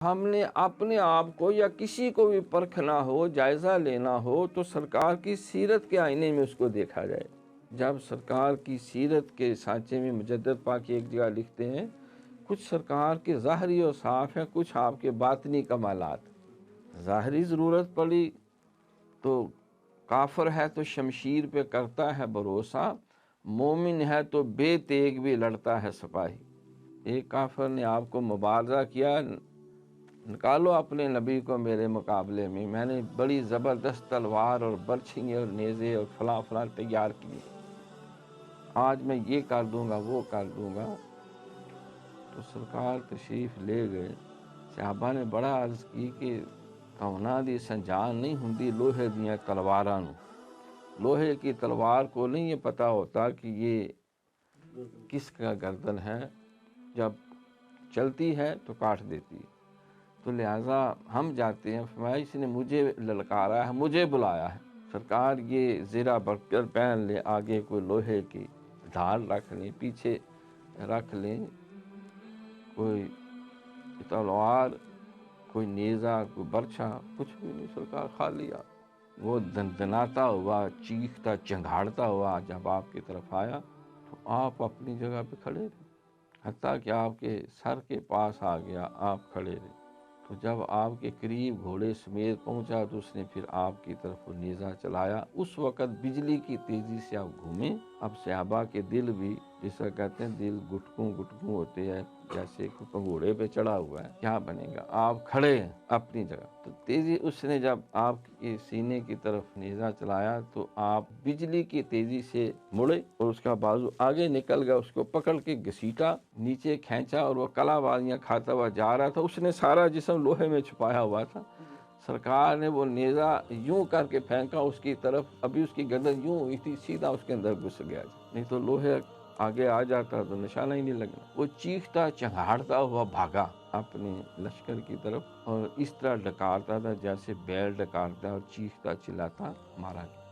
ہم نے اپنے آپ کو یا کسی کو بھی پرکھنا ہو، جائزہ لینا ہو تو سرکار کی سیرت کے آئینے میں اس کو دیکھا جائے۔ جب سرکار کی سیرت کے سانچے میں مجدد پاک ایک جگہ لکھتے ہیں، کچھ سرکار کے ظاہری اور صاف ہیں، کچھ آپ کے باطنی کمالات۔ ظاہری ضرورت پڑی تو کافر ہے تو شمشیر پہ کرتا ہے بھروسہ، مومن ہے تو بے تیغ بھی لڑتا ہے سپاہی۔ ایک کافر نے آپ کو مبارزہ کیا، نکالو اپنے نبی کو میرے مقابلے میں نے بڑی زبردست تلوار اور برچھیں اور نیزے اور فلاں فلاں تیار کیے، آج میں یہ کر دوں گا وہ کر دوں گا۔ تو سرکار تشریف لے گئے، صحابہ نے بڑا عرض کی کہ کونا دی سنجان نہیں ہوندی لوہے دیاں تلواراں نوں۔ لوہے کی تلوار کو نہیں یہ پتہ ہوتا کہ یہ کس کا گردن ہے، جب چلتی ہے تو کاٹ دیتی ہے۔ تو لہٰذا ہم جاتے ہیں، فرمایا اس نے مجھے للکارا ہے، مجھے بلایا ہے، سرکار یہ زیرہ برکر پہن لے، آگے کوئی لوہے کی ڈھال رکھ لیں، پیچھے رکھ لیں کوئی تلوار، کوئی نیزہ، کوئی برچھا، کچھ بھی نہیں، سرکار خالی آ۔ وہ دندناتا ہوا، چیختا چنگھاڑتا ہوا جب آپ کی طرف آیا تو آپ اپنی جگہ پہ کھڑے رہے، حتیٰ کہ آپ کے سر کے پاس آ گیا، آپ کھڑے رہے۔ تو جب آپ کے قریب گھوڑے سمیت پہنچا تو اس نے پھر آپ کی طرف نیزہ چلایا۔ اس وقت بجلی کی تیزی سے آپ گھومیں۔ اب صحابہ کے دل بھی جسے کہتے ہیں دل گٹکوں گٹکوں ہوتے ہیں، جیسے کوئی گھوڑے پہ چڑھا ہوا ہے، کیا بنے گا؟ آپ کھڑے ہیں اپنی جگہ۔ تو تیزی اس نے جب آپ کے سینے کی طرف نیزہ چلایا تو آپ بجلی کی تیزی سے مڑے اور اس کا بازو آگے نکل گیا، اس کو پکڑ کے گھسیٹا، نیچے کھینچا اور وہ کلا بازیاں کھاتا ہوا جا رہا تھا۔ اس نے سارا جسم لوہے میں چھپایا ہوا تھا، سرکار نے وہ نیزہ یوں کر کے پھینکا اس کی طرف، ابھی اس کی گردن یوں ہوئی تھی، سیدھا اس کے اندر گھس گیا، نہیں تو لوہے آگے آ جاتا تو نشانہ ہی نہیں لگنا۔ وہ چیختا چنگھاڑتا ہوا بھاگا اپنے لشکر کی طرف اور اس طرح ڈکارتا تھا جیسے بیل ڈکارتا اور چیختا چلاتا مارا گیا۔